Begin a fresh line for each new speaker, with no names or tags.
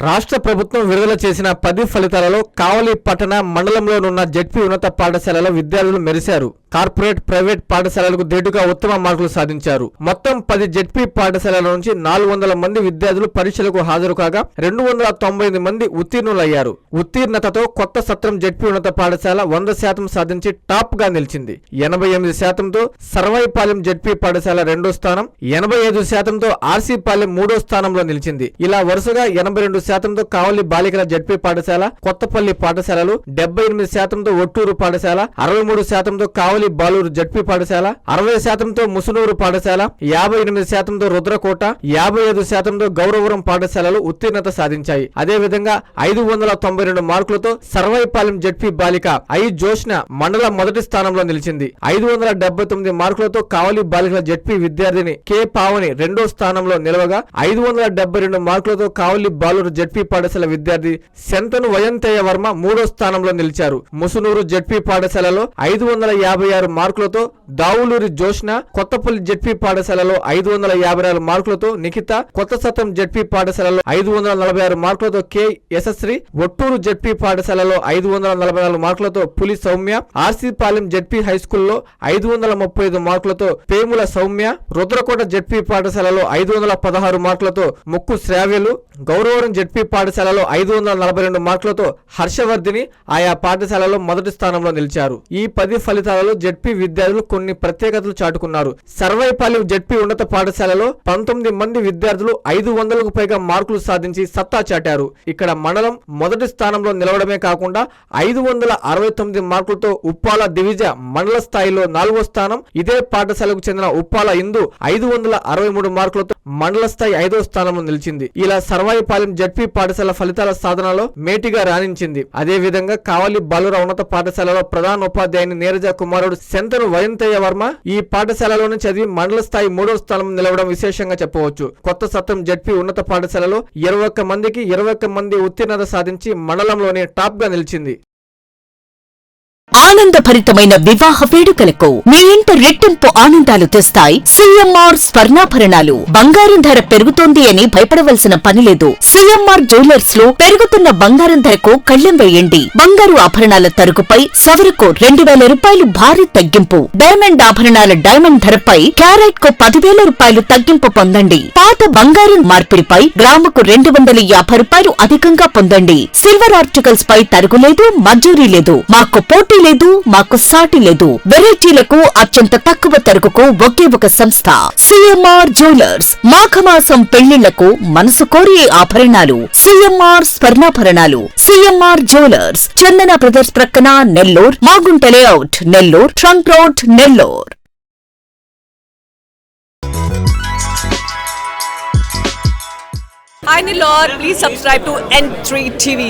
రాష్ట్ర ప్రభుత్వం విడుదల చేసిన 10 ఫలితాలలో కావలి పట్టణ మండలంలోనున్న జెడ్పీ ఉన్నత పాఠశాలలో విద్యార్థులు మెరిశారు. కార్పొరేట్, ప్రైవేట్ పాఠశాలలకు ధీటుగా ఉత్తమ మార్కులు సాధించారు. మొత్తం 10 జెడ్పీ పాఠశాలల నుంచి 400 మంది విద్యార్థులు పరీక్షలకు హాజరు కాగా 298 మంది ఉత్తీర్ణులయ్యారు. ఉత్తీర్ణతతో కొత్త సత్రం జెడ్పీ ఉన్నత పాఠశాల 100% సాధించి టాప్ గా నిలిచింది. 88%తో సర్వాయిపాలెం జెడ్పీ పాఠశాల 2వ స్థానం, 85%తో ఆర్సీపాలెం 3వ స్థానంలో నిలిచింది. ఇలా వరుసగా 82%తో కావలి బాలికల జెడ్పీ పాఠశాల, కొత్తపల్లి పాఠశాలలు, 78%తో ఒట్టూరు పాఠశాల, 63%తో కావలి బాలూరు జెడ్పీ పాఠశాల, 60%తో ముసునూరు పాఠశాల, 58%తో రుద్రకోట, 55%తో గౌరవరం పాఠశాలలు ఉత్తీర్ణత సాధించాయి. అదేవిధంగా 592 మార్కులతో సర్వాయిపాలెం జెడ్పీ బాలిక ఐ జోష్న మండల మొదటి స్థానంలో నిలిచింది. 579 మార్కులతో కావలి బాలికల జెడ్పీ విద్యార్థిని కె పావని 2వ స్థానంలో నిలవగా 572 మార్కులతో కావలి బాలూరు జెడ్పీ పాఠశాల విద్యార్థి శంతను వయంతయ్య వర్మ 3వ స్థానంలో నిలిచారు. ముసునూరు జెడ్పీ పాఠశాలలో 556 మార్కులతో దావులూరి జోష్న, కొత్తపల్లి జెడ్పీ పాఠశాలలో 556 మార్కులతో నిఖిత, కొత్త సత్రం జెడ్పీ పాఠశాలలో 546 మార్కులతో కె యశస్శ్రీ, ఒట్టూరు జెడ్పీ పాఠశాలలో 544 మార్కులతో పులి సౌమ్య, ఆర్సీపాలెం జెడ్పీ హైస్కూల్లో 535 మార్కులతో పేముల సౌమ్య, రుద్రకోట జెడ్పీ పాఠశాలలో 516 మార్కులతో ముక్కు శ్రావ్యలు, గౌరవరం జెడ్పీ పాఠశాలలో 542 మార్కులతో హర్షవర్ధిని ఆయా పాఠశాలలో మొదటి స్థానంలో నిలిచారు. ఈ 10 ఫలితాలలో జెడ్పీ విద్యార్థులు కొన్ని ప్రత్యేకతలు చాటుకున్నారు. సర్వాయిపాలెం జెడ్పీ ఉన్నత పాఠశాలలో 19 మంది విద్యార్థులు 500కు పైగా మార్కులు సాధించి సత్తా చాటారు. ఇక్కడ మండలం మొదటి స్థానంలో నిలవడమే కాకుండా 569 మార్కులతో ఉప్పాల దివిజ మండల స్థాయిలో 4వ స్థానం, ఇదే పాఠశాలకు చెందిన ఉప్పాల ఇందు 563 మార్కులతో మండల స్థాయి 5వ స్థానంలో నిలిచింది. ఇలా సర్వాయిపాలెం జెడ్పీ పాఠశాల ఫలితాల సాధనలో మేటిగా రాణించింది. అదే విధంగా కావలి బాలుర ఉన్నత పాఠశాలలో ప్రధాన ఉపాధ్యాయుని నీరజ కుమారుడు శంతను వయంతయ్య వర్మ ఈ పాఠశాలలోనే చదివి మండల స్థాయి 3వ స్థానం నిలవడం విశేషంగా చెప్పవచ్చు. కొత్త సత్రం జెడ్పీ ఉన్నత పాఠశాలలో 21 మందికి 21 మంది ఉత్తీర్ణత సాధించి మండలంలోనే టాప్ గా నిలిచింది.
ఆనందభరితమైన వివాహ వేడుకలకు మీ ఇంట రెట్టింపు ఆనందాలు తెస్తాయి సిఎంఆర్ స్వర్ణాభరణాలు. బంగారం ధర పెరుగుతోంది అని భయపడవలసిన పనిలేదు. సిఎంఆర్ జ్యువెలర్స్ లో పెరుగుతున్న బంగారం ధరకు కళ్లెం వేయండి. బంగారు ఆభరణాల తరుగుపై సవరకు 2000 రూపాయలు భారీ తగ్గింపు. డైమండ్ ఆభరణాల డైమండ్ ధరపై క్యారెట్ కు 10,000 రూపాయలు తగ్గింపు పొందండి. పాత బంగారం మార్పిడిపై గ్రాముకు 250 రూపాయలు అధికంగా పొందండి. సిల్వర్ ఆర్టికల్స్ పై తరుగులేదు, మజూరీ లేదు. మాకు పోటీ లేదు, మాకు సాటి లేదు. వెరైటీలకు అత్యంత తక్కువ తరుగుకు ఒకే ఒక సంస్థ సిఎంఆర్ జ్యువెలర్స్. మాఘమాసం పెళ్లిళ్లకు మనసు కోరే ఆభరణాలు సిఎంఆర్ స్వర్ణాభరణాలు. సిఎంఆర్ జ్యువెలర్స్, చందన బ్రదర్స్ ప్రక్కన, Nellore, Magunta layout, Nellore, trunk road, Nellore.
Hi Nellore, please subscribe to N3 TV.